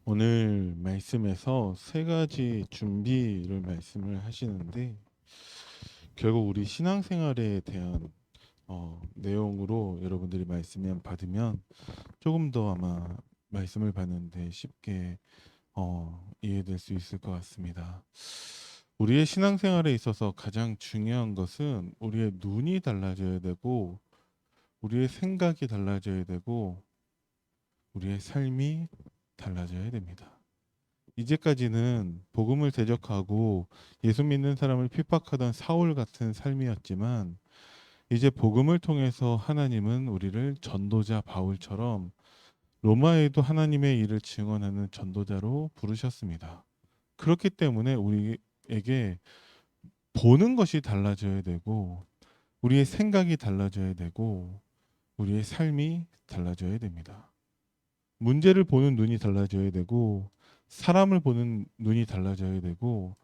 오늘 말씀에서 세 가지 준비를 말씀을 하시는데 결국 우리 신앙생활에 대한 내용으로 여러분들이 말씀을 받으면 조금 더 아마 말씀을 받는데 쉽게 이해될 수 있을 것 같습니다. 우리의 신앙생활에 있어서 가장 중요한 것은 우리의 눈이 달라져야 되고 우리의 생각이 달라져야 되고 우리의 삶이 달라져야 됩니다. 이제까지는 복음을 대적하고 예수 믿는 사람을 핍박하던 사울 같은 삶이었지만 이제 복음을 통해서 하나님은 우리를 전도자 바울처럼 로마에도 하나님의 일을 증언하는 전도자로 부르셨습니다. 그렇기 때문에 우리에게 보는 것이 달라져야 되고 우리의 생각이 달라져야 되고 우리의 삶이 달라져야 됩니다. 문제를 보는 눈이 달라져야 되고 사람을 보는 눈이 달라져야 되고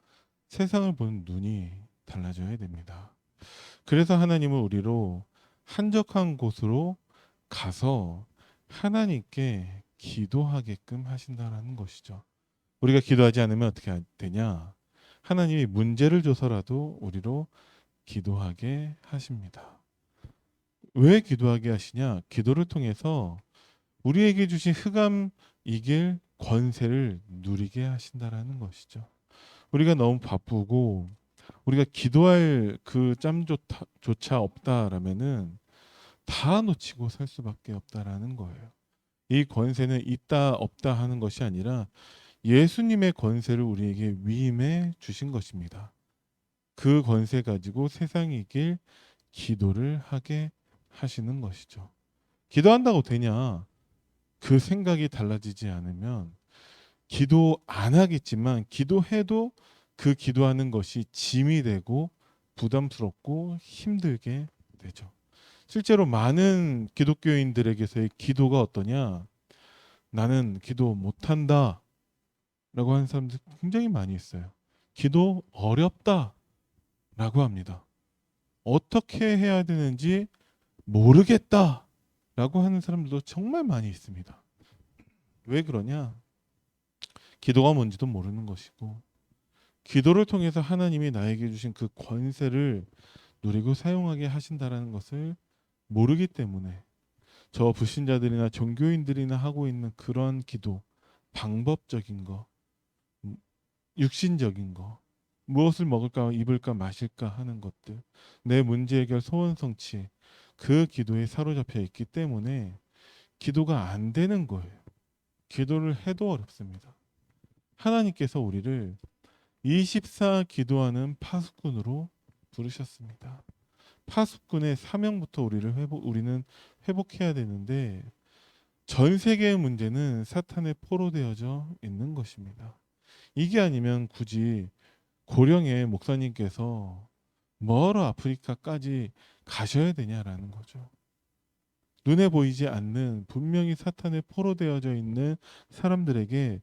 세상을 보는 눈이 달라져야 됩니다. 그래서 하나님은 우리로 한적한 곳으로 가서 하나님께 기도하게끔 하신다라는 것이죠. 우리가 기도하지 않으면 어떻게 되냐? 하나님이 문제를 줘서라도 우리로 기도하게 하십니다. 왜 기도하게 하시냐? 기도를 통해서 우리에게 주신 흑암 이길 권세를 누리게 하신다라는 것이죠. 우리가 너무 바쁘고 우리가 기도할 그 짬조차 없다라면은 다 놓치고 살 수밖에 없다라는 거예요. 이 권세는 있다 없다 하는 것이 아니라 예수님의 권세를 우리에게 위임해 주신 것입니다. 그 권세 가지고 세상이 이길 기도를 하게 하시는 것이죠. 기도한다고 되냐? 그 생각이 달라지지 않으면 기도 안 하겠지만 기도해도 그 기도하는 것이 짐이 되고 부담스럽고 힘들게 되죠. 실제로 많은 기독교인들에게서의 기도가 어떠냐? 나는 기도 못한다 라고 하는 사람들 굉장히 많이 있어요. 기도 어렵다 라고 합니다. 어떻게 해야 되는지 모르겠다 라고 하는 사람들도 정말 많이 있습니다. 왜 그러냐? 기도가 뭔지도 모르는 것이고 기도를 통해서 하나님이 나에게 주신 그 권세를 누리고 사용하게 하신다라는 것을 모르기 때문에 저 불신자들이나 종교인들이나 하고 있는 그런 기도, 방법적인 거, 육신적인 거, 무엇을 먹을까, 입을까, 마실까 하는 것들, 내 문제 해결 소원 성취, 그 기도에 사로잡혀 있기 때문에 기도가 안 되는 거예요. 기도를 해도 어렵습니다. 하나님께서 우리를 24 기도하는 파수꾼으로 부르셨습니다. 파수꾼의 사명부터 우리는 회복해야 되는데 전 세계의 문제는 사탄에 포로되어져 있는 것입니다. 이게 아니면 굳이 고령의 목사님께서 멀어 아프리카까지 가셔야 되냐라는 거죠. 눈에 보이지 않는 분명히 사탄에 포로되어져 있는 사람들에게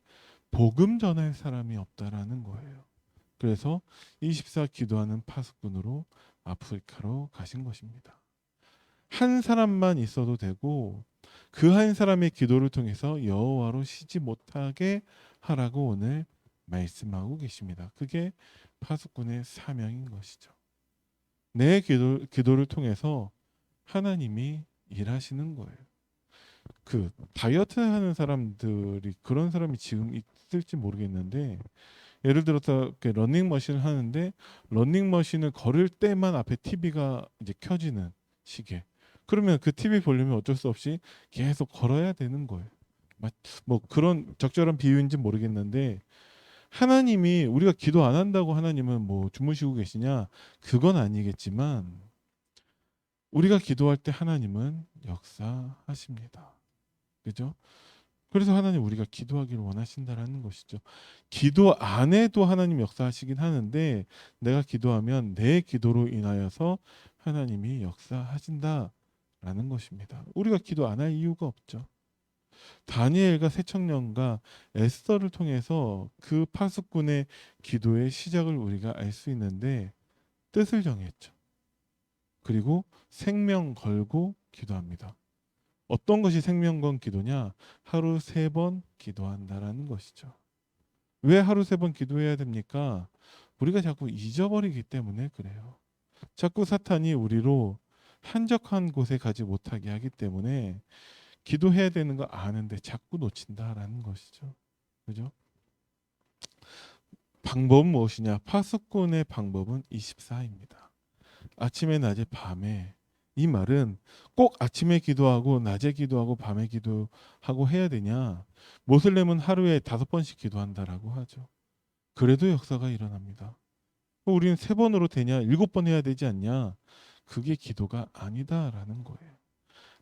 복음 전할 사람이 없다라는 거예요. 그래서 24 기도하는 파수꾼으로 아프리카로 가신 것입니다. 한 사람만 있어도 되고 그 한 사람의 기도를 통해서 여호와로 쉬지 못하게 하라고 오늘 말씀하고 계십니다. 그게 파수꾼의 사명인 것이죠. 내 기도를 통해서 하나님이 일하시는 거예요. 그 다이어트 하는 사람들이 그런 사람이 지금 있을지 모르겠는데 예를 들어서 이렇게 러닝머신을 하는데 러닝머신을 걸을 때만 앞에 TV가 이제 켜지는 시계. 그러면 그 TV 보려면 어쩔 수 없이 계속 걸어야 되는 거예요. 뭐 그런 적절한 비유인지 모르겠는데 하나님이 우리가 기도 안 한다고 하나님은 뭐 주무시고 계시냐? 그건 아니겠지만 우리가 기도할 때 하나님은 역사하십니다. 그죠? 그래서 하나님 우리가 기도하기를 원하신다라는 것이죠. 기도 안 해도 하나님 역사하시긴 하는데 내가 기도하면 내 기도로 인하여서 하나님이 역사하신다라는 것입니다. 우리가 기도 안 할 이유가 없죠. 다니엘과 새청년과 에스더를 통해서 그 파수꾼의 기도의 시작을 우리가 알 수 있는데 뜻을 정했죠. 그리고 생명 걸고 기도합니다. 어떤 것이 생명건 기도냐? 하루 3번 기도한다라는 것이죠. 왜 하루 3번 기도해야 됩니까? 우리가 자꾸 잊어버리기 때문에 그래요. 자꾸 사탄이 우리로 한적한 곳에 가지 못하게 하기 때문에 기도해야 되는 거 아는데 자꾸 놓친다라는 것이죠. 그죠? 방법은 무엇이냐? 파수꾼의 방법은 24입니다. 아침에, 낮에, 밤에. 이 말은 꼭 아침에 기도하고 낮에 기도하고 밤에 기도하고 해야 되냐? 모슬렘은 하루에 5번씩 기도한다라고 하죠. 그래도 역사가 일어납니다. 우리는 3번으로 되냐? 7번 해야 되지 않냐? 그게 기도가 아니다라는 거예요.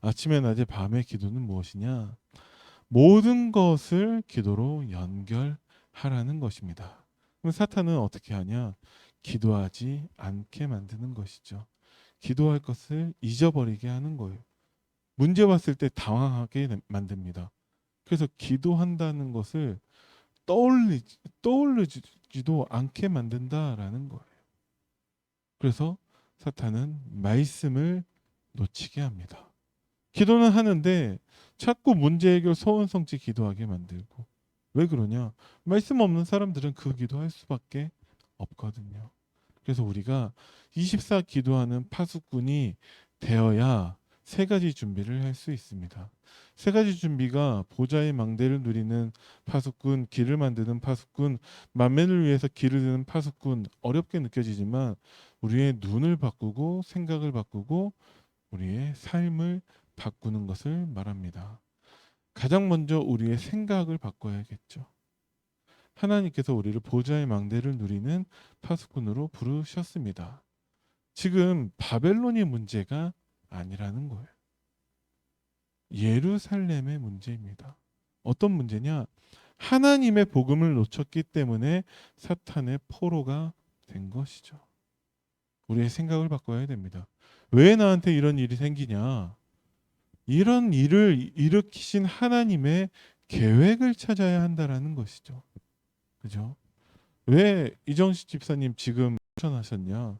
아침에, 낮에, 밤의 기도는 무엇이냐? 모든 것을 기도로 연결하라는 것입니다. 그럼 사탄은 어떻게 하냐? 기도하지 않게 만드는 것이죠. 기도할 것을 잊어버리게 하는 거예요. 문제 봤을 때 당황하게 만듭니다. 그래서 기도한다는 것을 떠올리지도 않게 만든다라는 거예요. 그래서 사탄은 말씀을 놓치게 합니다. 기도는 하는데 자꾸 문제 해결 소원성취 기도하게 만들고. 왜 그러냐? 말씀 없는 사람들은 그 기도할 수밖에 없거든요. 그래서 우리가 24 기도하는 파수꾼이 되어야 3가지 준비를 할 수 있습니다. 3가지 준비가 보좌의 망대를 누리는 파수꾼, 길을 만드는 파수꾼, 만면을 위해서 길을 드는 파수꾼, 어렵게 느껴지지만 우리의 눈을 바꾸고 생각을 바꾸고 우리의 삶을 바꾸는 것을 말합니다. 가장 먼저 우리의 생각을 바꿔야겠죠. 하나님께서 우리를 보좌의 망대를 누리는 파수꾼으로 부르셨습니다. 지금 바벨론이 문제가 아니라는 거예요. 예루살렘의 문제입니다. 어떤 문제냐? 하나님의 복음을 놓쳤기 때문에 사탄의 포로가 된 것이죠. 우리의 생각을 바꿔야 됩니다. 왜 나한테 이런 일이 생기냐? 이런 일을 일으키신 하나님의 계획을 찾아야 한다라는 것이죠. 그죠? 왜 이정식 집사님 지금 추천하셨냐?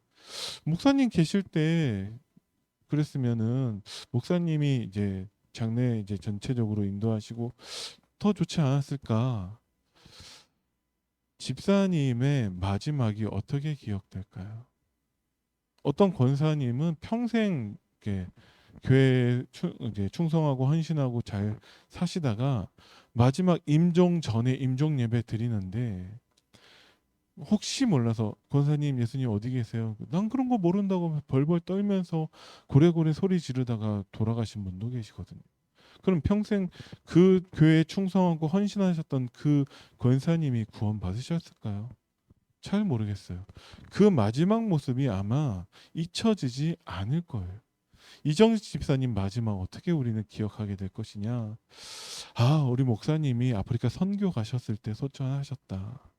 목사님 계실 때 그랬으면은 목사님이 이제 장례 이제 전체적으로 인도하시고 더 좋지 않았을까? 집사님의 마지막이 어떻게 기억될까요? 어떤 권사님은 평생 이렇게 교회에 이제 충성하고 헌신하고 잘 사시다가 마지막 임종 전에 임종 예배 드리는데 혹시 몰라서 권사님 예수님 어디 계세요? 난 그런 거 모른다고 벌벌 떨면서 고래고래 소리 지르다가 돌아가신 분도 계시거든요. 그럼 평생 그 교회에 충성하고 헌신하셨던 그 권사님이 구원 받으셨을까요? 잘 모르겠어요. 그 마지막 모습이 아마 잊혀지지 않을 거예요. 이정식 집사님 마지막 어떻게 우리는 기억하게 될 것이냐? 아, 우리 목사님이 아프리카 선교 가셨을 때 소천하셨다.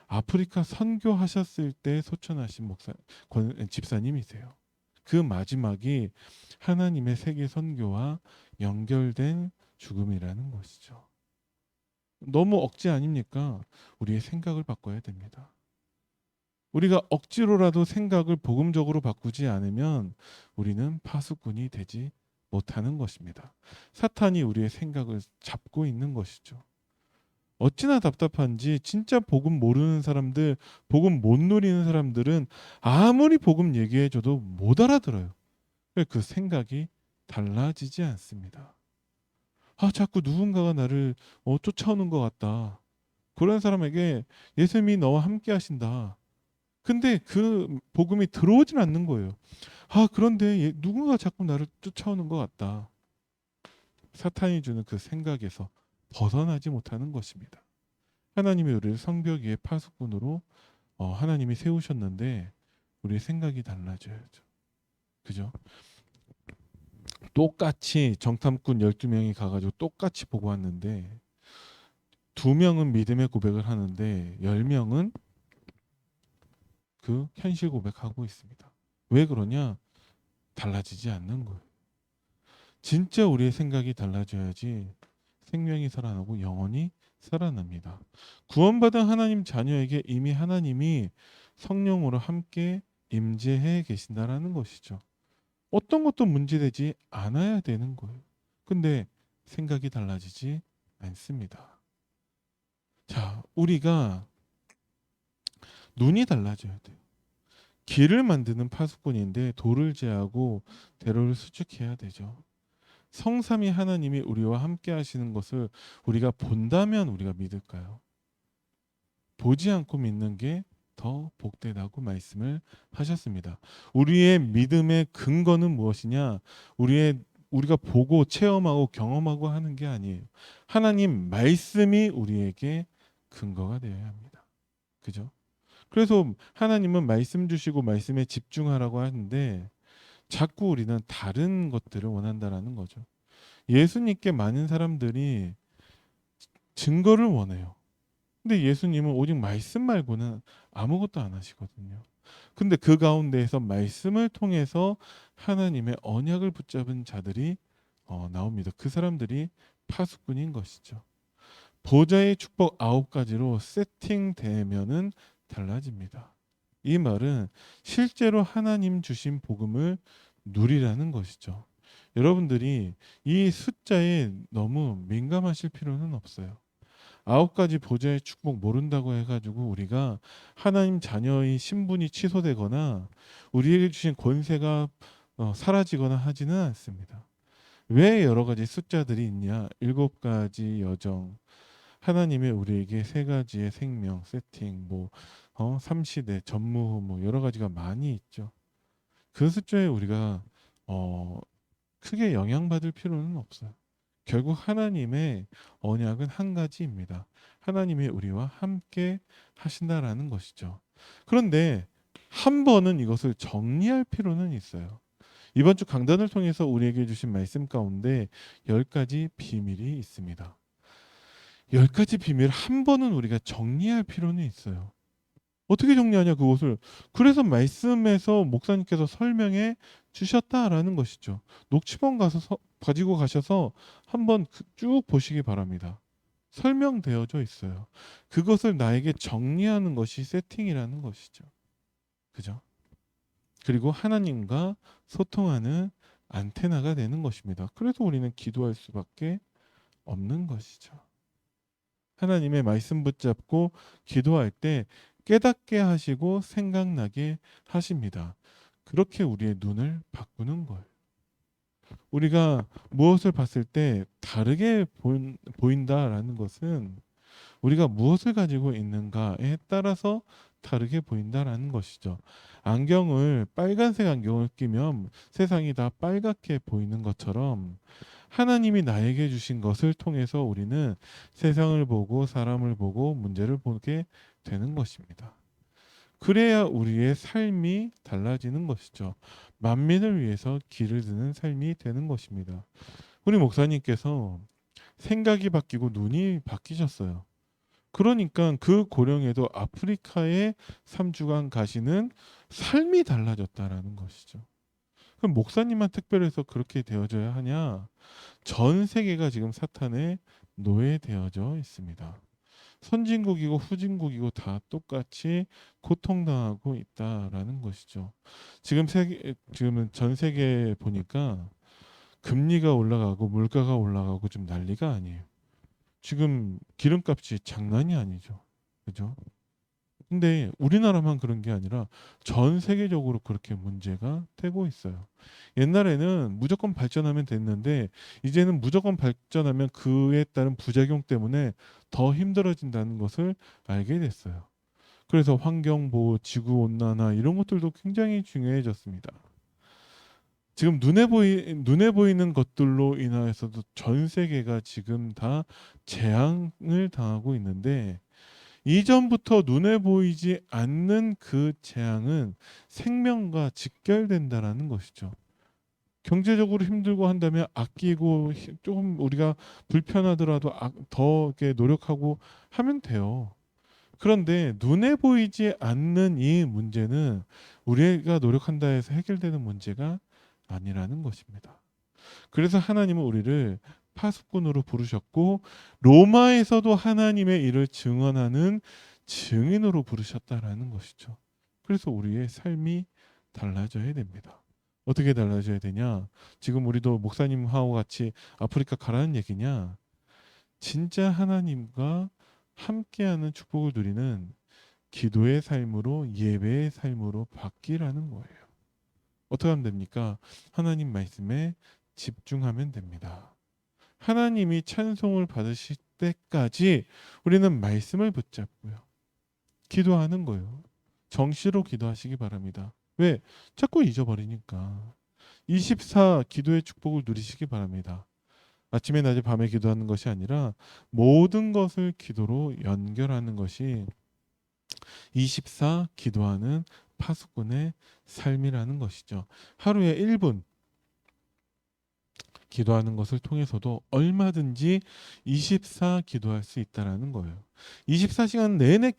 아프리카 선교하셨을 때 소천하신 집사님이세요. 그 마지막이 하나님의 세계 선교와 연결된 죽음이라는 것이죠. 너무 억지 아닙니까? 우리의 생각을 바꿔야 됩니다. 우리가 억지로라도 생각을 복음적으로 바꾸지 않으면 우리는 파수꾼이 되지 못하는 것입니다. 사탄이 우리의 생각을 잡고 있는 것이죠. 어찌나 답답한지 진짜 복음 모르는 사람들, 복음 못 누리는 사람들은 아무리 복음 얘기해줘도 못 알아들어요. 그 생각이 달라지지 않습니다. 아, 자꾸 누군가가 나를 쫓아오는 것 같다. 그런 사람에게 예수님이 너와 함께 하신다. 근데 그 복음이 들어오진 않는 거예요. 아, 그런데 누군가 자꾸 나를 쫓아오는 것 같다. 사탄이 주는 그 생각에서 벗어나지 못하는 것입니다. 하나님이 우리를 성벽 위에 파수꾼으로 하나님이 세우셨는데 우리의 생각이 달라져야죠. 그죠? 똑같이 정탐꾼 12명이 가가지고 똑같이 보고 왔는데 2명은 믿음의 고백을 하는데 10명은 그 현실 고백하고 있습니다. 왜 그러냐? 달라지지 않는 거예요. 진짜 우리의 생각이 달라져야지 생명이 살아나고 영혼이 살아납니다. 구원받은 하나님 자녀에게 이미 하나님이 성령으로 함께 임재해 계신다라는 것이죠. 어떤 것도 문제되지 않아야 되는 거예요. 근데 생각이 달라지지 않습니다. 자, 우리가 눈이 달라져야 돼요. 길을 만드는 파수꾼인데 돌을 제하고 대로를 수축해야 되죠. 성삼위 하나님이 우리와 함께 하시는 것을 우리가 본다면 우리가 믿을까요? 보지 않고 믿는 게 더 복되다고 말씀을 하셨습니다. 우리의 믿음의 근거는 무엇이냐? 우리가 보고 체험하고 경험하고 하는 게 아니에요. 하나님 말씀이 우리에게 근거가 되어야 합니다. 그죠? 그래서 하나님은 말씀 주시고 말씀에 집중하라고 하는데 자꾸 우리는 다른 것들을 원한다라는 거죠. 예수님께 많은 사람들이 증거를 원해요. 근데 예수님은 오직 말씀 말고는 아무것도 안 하시거든요. 근데 그 가운데에서 말씀을 통해서 하나님의 언약을 붙잡은 자들이 나옵니다. 그 사람들이 파수꾼인 것이죠. 보좌의 축복 9가지로 세팅되면은 달라집니다. 이 말은 실제로 하나님 주신 복음을 누리라는 것이죠. 여러분들이 이 숫자에 너무 민감하실 필요는 없어요. 9가지 보좌의 축복 모른다고 해가지고 우리가 하나님 자녀의 신분이 취소되거나 우리에게 주신 권세가 사라지거나 하지는 않습니다. 왜 여러 가지 숫자들이 있냐? 7가지 여정, 하나님의 우리에게 3가지의 생명 세팅, 삼시대, 전무후 여러 가지가 많이 있죠. 그 숫자에 우리가 어, 크게 영향받을 필요는 없어요. 결국 하나님의 언약은 한 가지입니다. 하나님이 우리와 함께 하신다라는 것이죠. 그런데 한 번은 이것을 정리할 필요는 있어요. 이번 주 강단을 통해서 우리에게 주신 말씀 가운데 10가지 비밀이 있습니다. 10가지 비밀 한 번은 우리가 정리할 필요는 있어요. 어떻게 정리하냐 그것을. 그래서 말씀에서 목사님께서 설명해 주셨다라는 것이죠. 녹취본 가지고 가셔서 한번 쭉 보시기 바랍니다. 설명되어져 있어요. 그것을 나에게 정리하는 것이 세팅이라는 것이죠. 그죠? 그리고 하나님과 소통하는 안테나가 되는 것입니다. 그래서 우리는 기도할 수밖에 없는 것이죠. 하나님의 말씀 붙잡고 기도할 때 깨닫게 하시고 생각나게 하십니다. 그렇게 우리의 눈을 바꾸는 거예요. 우리가 무엇을 봤을 때 다르게 보인다라는 것은 우리가 무엇을 가지고 있는가에 따라서 다르게 보인다라는 것이죠. 빨간색 안경을 끼면 세상이 다 빨갛게 보이는 것처럼 하나님이 나에게 주신 것을 통해서 우리는 세상을 보고 사람을 보고 문제를 보게 되는 것입니다. 그래야 우리의 삶이 달라지는 것이죠. 만민을 위해서 길을 드는 삶이 되는 것입니다. 우리 목사님께서 생각이 바뀌고 눈이 바뀌셨어요. 그러니까 그 고령에도 아프리카에 3주간 가시는 삶이 달라졌다라는 것이죠. 그럼 목사님만 특별해서 그렇게 되어져야 하냐? 전 세계가 지금 사탄에 노예되어져 있습니다. 선진국이고 후진국이고 다 똑같이 고통당하고 있다라는 것이죠. 지금은 전 세계 보니까 금리가 올라가고 물가가 올라가고 좀 난리가 아니에요. 지금 기름값이 장난이 아니죠. 그죠? 근데 우리나라만 그런 게 아니라 전 세계적으로 그렇게 문제가 되고 있어요. 옛날에는 무조건 발전하면 됐는데 이제는 무조건 발전하면 그에 따른 부작용 때문에 더 힘들어진다는 것을 알게 됐어요. 그래서 환경보호, 지구온난화 이런 것들도 굉장히 중요해졌습니다. 지금 눈에 보이는 것들로 인하여서도 전 세계가 지금 다 재앙을 당하고 있는데 이전부터 눈에 보이지 않는 그 재앙은 생명과 직결된다라는 것이죠. 경제적으로 힘들고 한다면 아끼고 조금 우리가 불편하더라도 더 이렇게 노력하고 하면 돼요. 그런데 눈에 보이지 않는 이 문제는 우리가 노력한다 해서 해결되는 문제가 아니라는 것입니다. 그래서 하나님은 우리를 파수꾼으로 부르셨고 로마에서도 하나님의 일을 증언하는 증인으로 부르셨다라는 것이죠. 그래서 우리의 삶이 달라져야 됩니다. 어떻게 달라져야 되냐? 지금 우리도 목사님하고 같이 아프리카 가라는 얘기냐? 진짜 하나님과 함께하는 축복을 누리는 기도의 삶으로, 예배의 삶으로 바뀌라는 거예요. 어떻게 하면 됩니까? 하나님 말씀에 집중하면 됩니다. 하나님이 찬송을 받으실 때까지 우리는 말씀을 붙잡고요. 기도하는 거예요. 정시로 기도하시기 바랍니다. 왜? 자꾸 잊어버리니까. 24 기도의 축복을 누리시기 바랍니다. 아침에 낮에 밤에 기도하는 것이 아니라 모든 것을 기도로 연결하는 것이 24 기도하는 파수꾼의 삶이라는 것이죠. 하루에 1분 기도하는 것을 통해서도 얼마든지 24 기도할 수 있다라는 거예요. 24시간 내내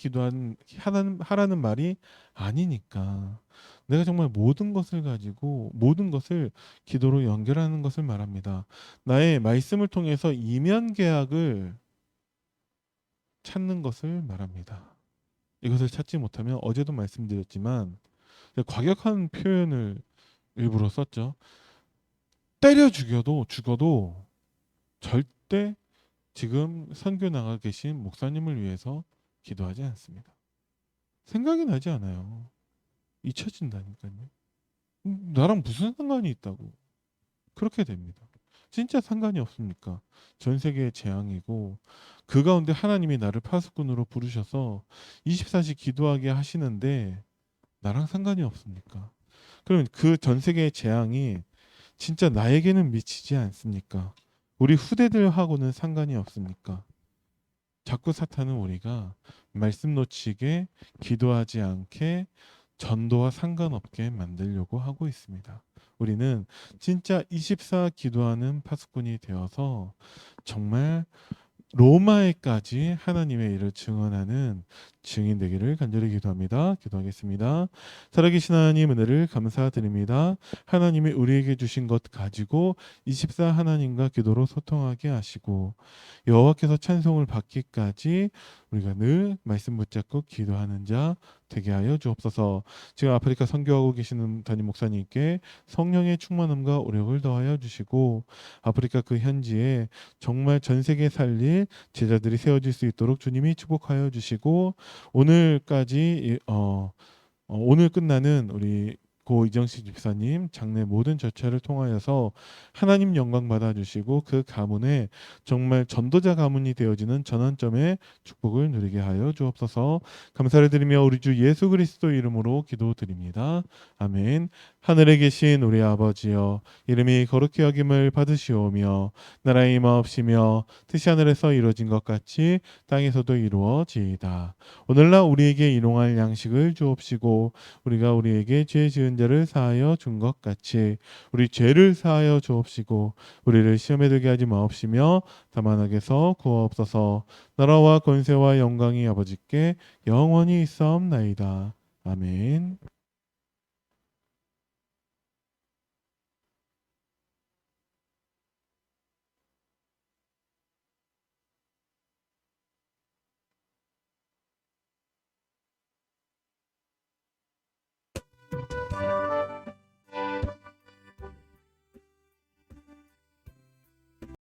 하라는 말이 아니니까 내가 정말 모든 것을 가지고 모든 것을 기도로 연결하는 것을 말합니다. 나의 말씀을 통해서 이면 계약을 찾는 것을 말합니다. 이것을 찾지 못하면 어제도 말씀드렸지만 과격한 표현을 일부러 썼죠. 때려 죽어도 절대 지금 선교 나가 계신 목사님을 위해서 기도하지 않습니다. 생각이 나지 않아요. 잊혀진다니까요. 나랑 무슨 상관이 있다고. 그렇게 됩니다. 진짜 상관이 없습니까? 전 세계의 재앙이고 그 가운데 하나님이 나를 파수꾼으로 부르셔서 24시 기도하게 하시는데 나랑 상관이 없습니까? 그러면 그 전 세계의 재앙이 진짜 나에게는 미치지 않습니까? 우리 후대들하고는 상관이 없습니까? 자꾸 사탄은 우리가 말씀 놓치게 기도하지 않게 전도와 상관없게 만들려고 하고 있습니다. 우리는 진짜 24 기도하는 파수꾼이 되어서 정말 로마에까지 하나님의 일을 증언하는 증인 되기를 간절히 기도합니다. 기도하겠습니다. 살아계신 하나님 은혜를 감사드립니다. 하나님이 우리에게 주신 것 가지고 24 하나님과 기도로 소통하게 하시고 여호와께서 찬송을 받기까지 우리가 늘 말씀 붙잡고 기도하는 자 되게 하여 주옵소서. 지금 아프리카 선교하고 계시는 담임 목사님께 성령의 충만함과 오력을 더하여 주시고 아프리카 그 현지에 정말 전 세계 살릴 제자들이 세워질 수 있도록 주님이 축복하여 주시고 오늘까지 오늘 끝나는 우리 고 이정식 집사님 장례 모든 절차를 통하여서 하나님 영광 받아주시고 그 가문에 정말 전도자 가문이 되어지는 전환점의 축복을 누리게 하여 주옵소서. 감사를 드리며 우리 주 예수 그리스도 이름으로 기도드립니다. 아멘. 하늘에 계신 우리 아버지여 이름이 거룩히 여김을 받으시오며 나라의 임하옵시며 뜻이 하늘에서 이루어진 것 같이 땅에서도 이루어지이다. 오늘날 우리에게 일용할 양식을 주옵시고 우리가 우리에게 죄 지은 자를 사하여 준 것 같이 우리 죄를 사하여 주옵시고 우리를 시험에 들게 하지 마옵시며 다만 악에서 구하옵소서. 나라와 권세와 영광이 아버지께 영원히 있사옵나이다. 아멘.